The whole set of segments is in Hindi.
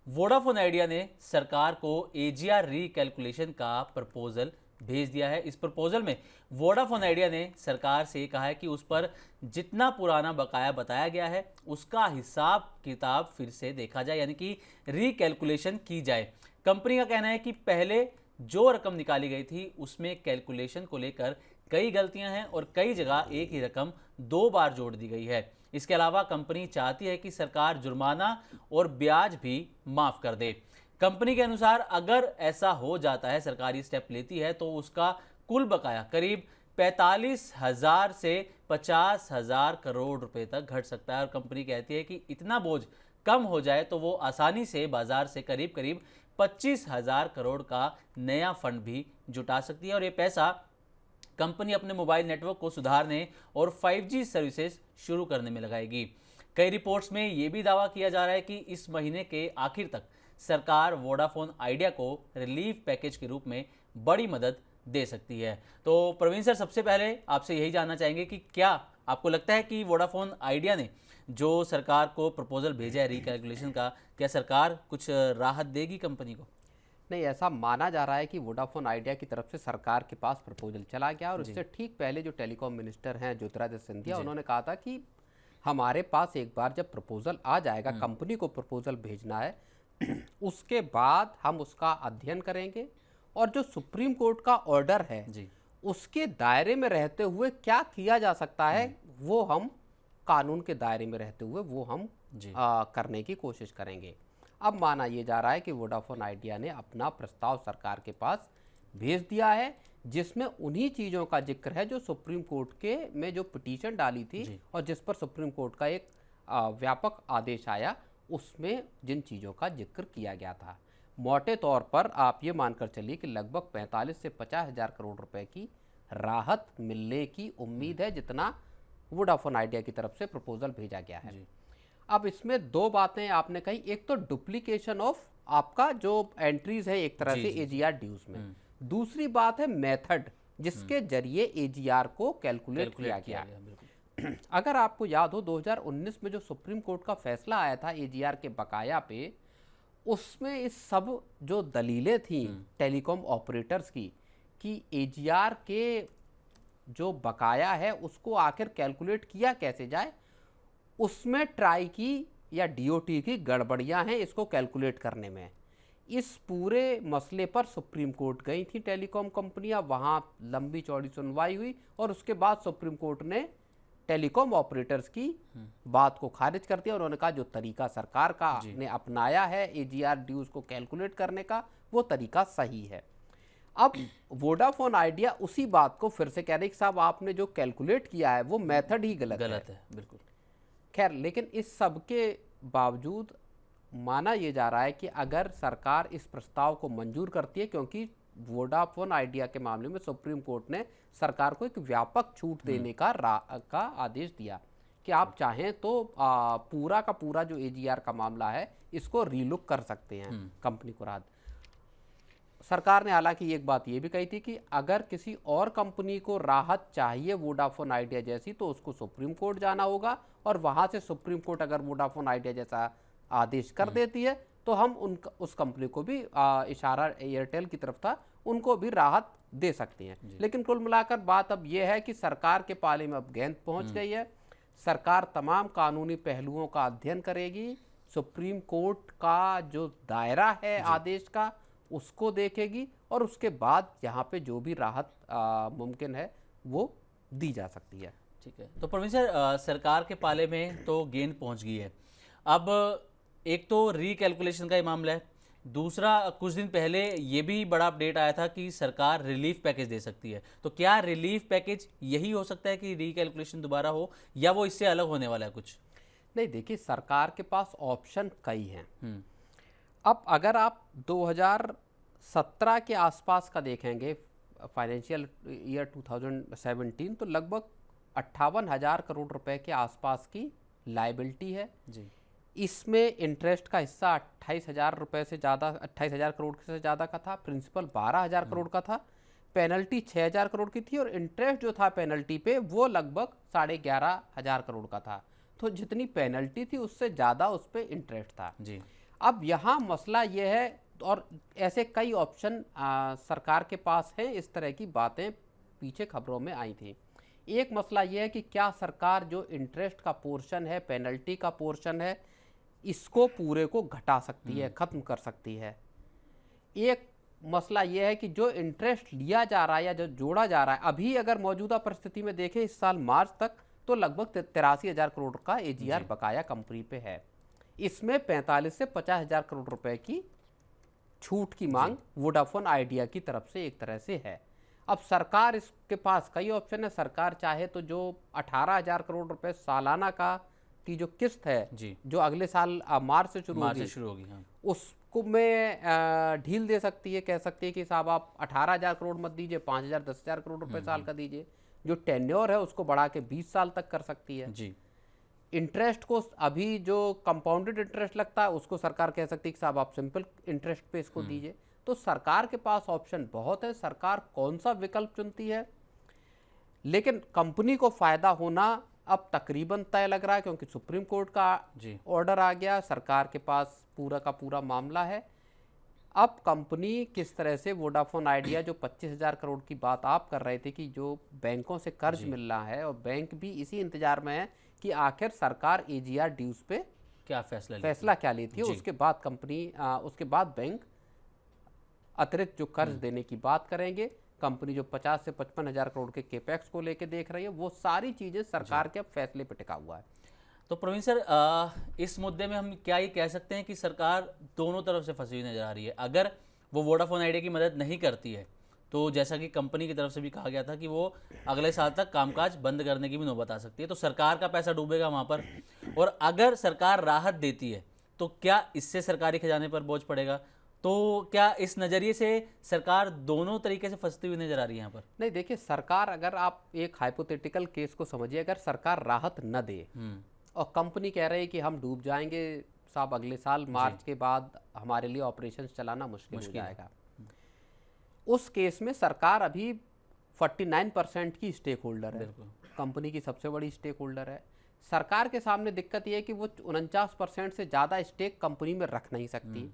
वोडाफोन आइडिया ने सरकार को एजीआर रीकैलकुलेशन का प्रपोजल भेज दिया है। इस प्रपोजल में वोडाफोन आइडिया ने सरकार से कहा है कि उस पर जितना पुराना बकाया बताया गया है उसका हिसाब किताब फिर से देखा जाए, यानी कि रीकैलकुलेशन की जाए। कंपनी का कहना है कि पहले जो रकम निकाली गई थी उसमें कैलकुलेशन को लेकर कई गलतियां हैं और कई जगह एक ही रकम 2 बार जोड़ दी गई है। इसके अलावा कंपनी चाहती है कि सरकार जुर्माना और ब्याज भी माफ कर दे। कंपनी के अनुसार अगर ऐसा हो जाता है, सरकारी स्टेप लेती है, तो उसका कुल बकाया करीब 45,000 से 50,000 करोड़ रुपए तक घट सकता है। और कंपनी कहती है कि इतना बोझ कम हो जाए तो वो आसानी से बाजार से करीब करीब 25,000 करोड़ का नया फंड भी जुटा सकती है और ये पैसा कंपनी अपने मोबाइल नेटवर्क को सुधारने और 5G सर्विसेज शुरू करने में लगाएगी। कई रिपोर्ट्स में यह भी दावा किया जा रहा है कि इस महीने के आखिर तक सरकार वोडाफोन आइडिया को रिलीफ पैकेज के रूप में बड़ी मदद दे सकती है। तो प्रवीण सर, सबसे पहले आपसे यही जानना चाहेंगे कि क्या आपको लगता है कि वोडाफोन आइडिया ने जो सरकार को प्रपोजल भेजा है रिकैलकुलेशन का, क्या सरकार कुछ राहत देगी कंपनी को? नहीं, ऐसा माना जा रहा है कि वोडाफोन आइडिया की तरफ से सरकार के पास प्रपोजल चला गया और इससे ठीक पहले जो टेलीकॉम मिनिस्टर हैं ज्योतिरादित्य सिंधिया, उन्होंने कहा था कि हमारे पास एक बार जब प्रपोजल आ जाएगा, कंपनी को प्रपोजल भेजना है, उसके बाद हम उसका अध्ययन करेंगे और जो सुप्रीम कोर्ट का ऑर्डर है उसके दायरे में रहते हुए क्या किया जा सकता है वो हम कानून के दायरे में रहते हुए वो हम करने की कोशिश करेंगे। अब माना यह जा रहा है कि वोडाफोन आइडिया ने अपना प्रस्ताव सरकार के पास भेज दिया है, जिसमें उन्हीं चीज़ों का जिक्र है जो सुप्रीम कोर्ट के में जो पिटीशन डाली थी और जिस पर सुप्रीम कोर्ट का एक व्यापक आदेश आया, उसमें जिन चीज़ों का जिक्र किया गया था। मोटे तौर पर आप ये मानकर चलिए कि लगभग 45 से 50,000 करोड़ रुपए की राहत मिलने की उम्मीद है, जितना वोडाफोन आइडिया की तरफ से प्रपोजल भेजा गया है। अब इसमें दो बातें आपने कही, एक तो डुप्लीकेशन ऑफ आपका जो एंट्रीज है एक तरह से एजीआर ड्यूज में, दूसरी बात है मेथड जिसके जरिए एजीआर को कैलकुलेट किया गया है। अगर आपको याद हो 2019 में जो सुप्रीम कोर्ट का फैसला आया था एजीआर के बकाया पे, उसमें इस सब जो दलीलें थी टेलीकॉम ऑपरेटर्स की कि एजीआर के जो बकाया है उसको आखिर कैलकुलेट किया कैसे जाए, उसमें ट्राई की या डीओटी की गड़बड़ियां हैं इसको कैलकुलेट करने में। इस पूरे मसले पर सुप्रीम कोर्ट गई थी टेलीकॉम कंपनियां, वहां लंबी चौड़ी सुनवाई हुई और उसके बाद सुप्रीम कोर्ट ने टेलीकॉम ऑपरेटर्स की बात को खारिज कर दिया। उन्होंने कहा जो तरीका सरकार का ने अपनाया है एजीआर ड्यूज को कैलकुलेट करने का, वो तरीका सही है। अब वोडाफोन आइडिया उसी बात को फिर से कह रही कि साहब आपने जो कैलकुलेट किया है वो मेथड ही गलत है। बिल्कुल। खैर, लेकिन इस सब के बावजूद माना यह जा रहा है कि अगर सरकार इस प्रस्ताव को मंजूर करती है, क्योंकि वोडाफोन आइडिया के मामले में सुप्रीम कोर्ट ने सरकार को एक व्यापक छूट देने का आदेश दिया कि आप चाहें तो पूरा का पूरा जो एजीआर का मामला है इसको रीलुक कर सकते हैं कंपनी को राहत। सरकार ने हालांकि एक बात ये भी कही थी कि अगर किसी और कंपनी को राहत चाहिए वोडाफोन आइडिया जैसी, तो उसको सुप्रीम कोर्ट जाना होगा और वहां से सुप्रीम कोर्ट अगर वोडाफोन आइडिया जैसा आदेश कर देती है तो हम उस कंपनी को भी, इशारा एयरटेल की तरफ था, उनको भी राहत दे सकते हैं। लेकिन कुल मिलाकर बात अब यह है कि सरकार के पाले में अब गेंद पहुंच गई है। सरकार तमाम कानूनी पहलुओं का अध्ययन करेगी, सुप्रीम कोर्ट का जो दायरा है आदेश का उसको देखेगी और उसके बाद यहाँ पे जो भी राहत मुमकिन है वो दी जा सकती है। ठीक है, तो प्रवीण सर, सरकार के पाले में तो गेंद पहुंच गई है। अब एक तो रीकैलकुलेशन का ही मामला है, दूसरा कुछ दिन पहले ये भी बड़ा अपडेट आया था कि सरकार रिलीफ पैकेज दे सकती है। तो क्या रिलीफ पैकेज यही हो सकता है कि रीकैलकुलेशन दोबारा हो, या वो इससे अलग होने वाला है कुछ? नहीं, देखिए, सरकार के पास ऑप्शन कई हैं। अब अगर आप 2017 के आसपास का देखेंगे, फाइनेंशियल ईयर 2017, तो लगभग 58,000 करोड़ रुपए के आसपास की लायबिलिटी है जी। इसमें इंटरेस्ट का हिस्सा 28,000 रुपए से ज़्यादा, 28,000 करोड़ से ज़्यादा का था, प्रिंसिपल 12,000 करोड़ का था, पेनल्टी 6,000 करोड़ की थी और इंटरेस्ट जो था पेनल्टी पे वो लगभग 11,500 करोड़ का था। तो जितनी पेनल्टी थी उससे ज़्यादा उस पर इंटरेस्ट था जी। अब यहाँ मसला ये है, और ऐसे कई ऑप्शन सरकार के पास हैं, इस तरह की बातें पीछे खबरों में आई थी। एक मसला ये है कि क्या सरकार जो इंटरेस्ट का पोर्शन है, पेनल्टी का पोर्शन है, इसको पूरे को घटा सकती है, ख़त्म कर सकती है। एक मसला यह है कि जो इंटरेस्ट लिया जा रहा है या जो जोड़ा जा रहा है, अभी अगर मौजूदा परिस्थिति में देखें इस साल मार्च तक तो लगभग 83,000 करोड़ का एजीआर बकाया कंपनी पे है। इसमें 45 से 50,000 करोड़ रुपए की छूट की मांग वोडाफोन आइडिया की तरफ से एक तरह से है। अब सरकार, इसके पास कई ऑप्शन है। सरकार चाहे तो जो 18,000 करोड़ रुपए सालाना का की जो किस्त है, जो अगले साल मार्च से शुरू होगी, हाँ। उसको में ढील दे सकती है, कह सकती है कि साहब आप 18,000 करोड़ मत दीजिए, 5,000 10,000 करोड़ रुपए साल का दीजिए। जो टेन्योर है उसको बढ़ा के 20 साल तक कर सकती है जी। इंटरेस्ट को, अभी जो कंपाउंडेड इंटरेस्ट लगता है उसको सरकार कह सकती है कि साहब आप सिंपल इंटरेस्ट पे इसको दीजिए। तो सरकार के पास ऑप्शन बहुत है, सरकार कौन सा विकल्प चुनती है, लेकिन कंपनी को फायदा होना अब तकरीबन तय लग रहा है, क्योंकि सुप्रीम कोर्ट का ऑर्डर आ गया, सरकार के पास पूरा का पूरा मामला है। अब कंपनी किस तरह से वोडाफोन आइडिया, जो 25,000 करोड़ की बात आप कर रहे थे कि जो बैंकों से कर्ज मिल रहा है, और बैंक भी इसी इंतजार में है कि आखिर सरकार एजीआर ड्यूज पे क्या फैसला क्या लेती है। उसके बाद कंपनी, उसके बाद बैंक अतिरिक्त जो कर्ज देने की बात करेंगे। कंपनी जो 50 से 55,000 करोड़ के केपेक्स को लेके देख रही है, वो सारी चीजें सरकार के अब फैसले पे टिका हुआ है। तो प्रवीण सर, इस मुद्दे में हम क्या ये कह सकते हैं कि सरकार दोनों तरफ से फंसी हुई नजर आ रही है। अगर वो वोडाफोन आइडिया की मदद नहीं करती है तो जैसा कि कंपनी की तरफ से भी कहा गया था कि वो अगले साल तक कामकाज बंद करने की भी नौबत आ सकती है, तो सरकार का पैसा डूबेगा वहाँ पर। और अगर सरकार राहत देती है तो क्या इससे सरकारी खजाने पर बोझ पड़ेगा? तो क्या इस नज़रिए से सरकार दोनों तरीके से फंसती हुई नजर आ रही है यहाँ पर? नहीं, देखिए, सरकार, अगर आप एक हाइपोथेटिकल केस को समझिए, अगर सरकार राहत न दे और कंपनी कह रही है कि हम डूब जाएंगे साहब, अगले साल मार्च के बाद हमारे लिए ऑपरेशंस चलाना मुश्किल हो जाएगा, उस केस में सरकार अभी 49% की स्टेक होल्डर है, कंपनी की सबसे बड़ी स्टेक होल्डर है। सरकार के सामने दिक्कत यह है कि वो 49% से ज़्यादा स्टेक कंपनी में रख नहीं सकती।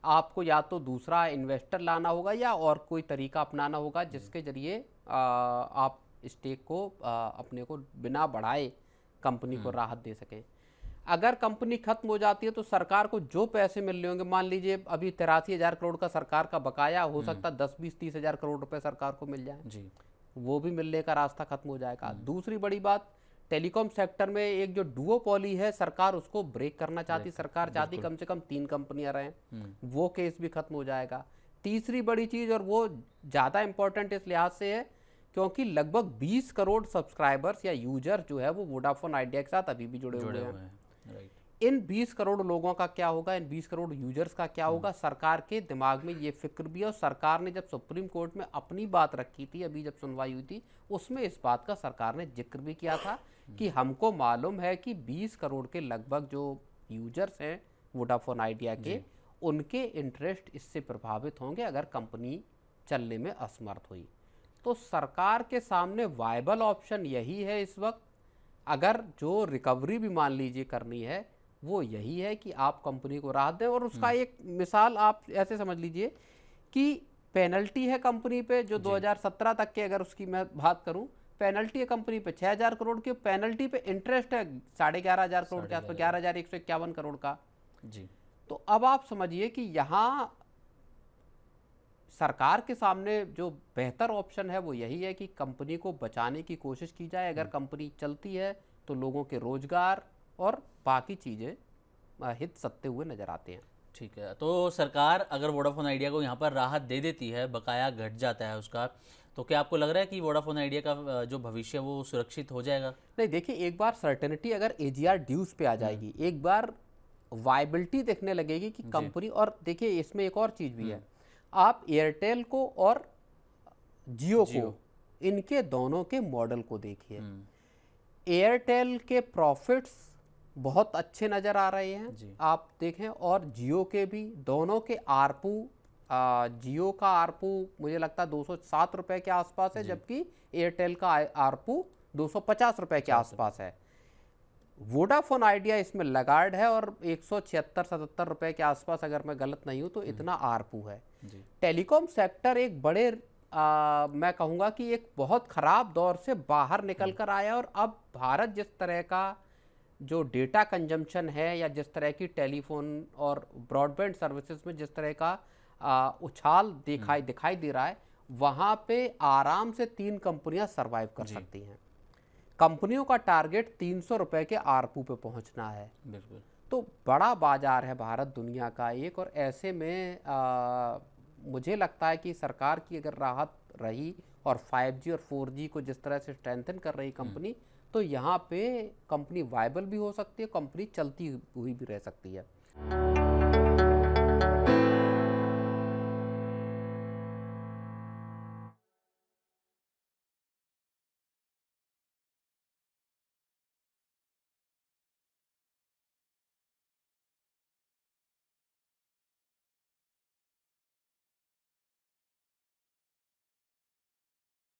आपको या तो दूसरा इन्वेस्टर लाना होगा या और कोई तरीका अपनाना होगा जिसके जरिए आप स्टेक को अपने को बिना बढ़ाए कंपनी को राहत दे सकें। अगर कंपनी खत्म हो जाती है तो सरकार को जो पैसे मिल रहे होंगे, मान लीजिए अभी 83,000 करोड़ का सरकार का बकाया, हो सकता है 10, 20, 30,000 करोड़ रुपए सरकार को मिल जाए जी, वो भी मिलने का रास्ता खत्म हो जाएगा। दूसरी बड़ी बात, टेलीकॉम सेक्टर में एक जो डुओपोली है, सरकार उसको ब्रेक करना चाहती, सरकार चाहती कम से कम 3 कंपनियां रहें, वो केस भी खत्म हो जाएगा। तीसरी बड़ी चीज, और वो ज्यादा इंपॉर्टेंट इस लिहाज से है क्योंकि लगभग 20 करोड़ सब्सक्राइबर्स या यूजर जो है वो वोडाफोन आइडिया के साथ अभी भी जुड़े हुए हैं। इन 20 करोड़ लोगों का क्या होगा, इन 20 करोड़ यूजर्स का क्या होगा, सरकार के दिमाग में ये फिक्र भी है। और सरकार ने जब सुप्रीम कोर्ट में अपनी बात रखी थी, अभी जब सुनवाई हुई थी, उसमें इस बात का सरकार ने जिक्र भी किया था कि हमको मालूम है कि 20 करोड़ के लगभग जो यूजर्स हैं वोडाफोन आइडिया के, उनके इंटरेस्ट इससे प्रभावित होंगे अगर कंपनी चलने में असमर्थ हुई। तो सरकार के सामने वायबल ऑप्शन यही है इस वक्त, अगर जो रिकवरी भी मान लीजिए करनी है, वो यही है कि आप कंपनी को राहत दें। और उसका एक मिसाल आप ऐसे समझ लीजिए कि पेनल्टी है कंपनी पे, जो 2017 तक के, अगर उसकी मैं बात करूं, पेनल्टी है कंपनी पे 6,000 करोड़ की, पेनल्टी पे इंटरेस्ट है 11,500 करोड़ के आसपास, 11,151 करोड़ का जी। तो अब आप समझिए कि यहाँ सरकार के सामने जो बेहतर ऑप्शन है वो यही है कि कंपनी को बचाने की कोशिश की जाए। अगर कंपनी चलती है तो लोगों के रोजगार और बाकी चीज़ें हित सत्ते हुए नजर आते हैं। ठीक है, तो सरकार अगर वोडाफोन आइडिया को यहाँ पर राहत दे देती है, बकाया घट जाता है उसका, तो क्या आपको लग रहा है कि वोडाफोन आइडिया का जो भविष्य वो सुरक्षित हो जाएगा? नहीं, देखिए, एक बार सर्टेनिटी अगर एजीआर ड्यूज पे आ जाएगी, एक बार वायबिलिटी देखने लगेगी कि कंपनी, और देखिए इसमें एक और चीज़ भी है, आप एयरटेल को और जियो को, इनके दोनों के मॉडल को देखिए। एयरटेल के प्रॉफिट्स बहुत अच्छे नज़र आ रहे हैं आप देखें, और जियो के भी, दोनों के आरपू, जियो का आरपू मुझे लगता है 207 रुपए के आसपास है, जबकि एयरटेल का आरपू 250 रुपए के आसपास है। वोडाफोन आइडिया इसमें लगार्ड है और 176-77 रुपए के आसपास, अगर मैं गलत नहीं हूं तो इतना आरपू है। टेलीकॉम सेक्टर एक बड़े मैं कहूँगा कि एक बहुत ख़राब दौर से बाहर निकल कर आया, और अब भारत जिस तरह का जो डेटा कंजम्पशन है या जिस तरह की टेलीफोन और ब्रॉडबैंड सर्विसेज में जिस तरह का उछाल दिखाई दे रहा है, वहाँ पे आराम से 3 कंपनियां सर्वाइव कर सकती हैं। कंपनियों का टारगेट 300 रुपए के आरपू पे पहुंचना है। बिल्कुल। तो बड़ा बाजार है भारत दुनिया का एक, और ऐसे में मुझे लगता है कि सरकार की अगर राहत रही और 5G और 4G को जिस तरह से स्ट्रेंथन कर रही कंपनी, तो यहाँ पे कंपनी वायबल भी हो सकती है, कंपनी चलती हुई भी रह सकती है।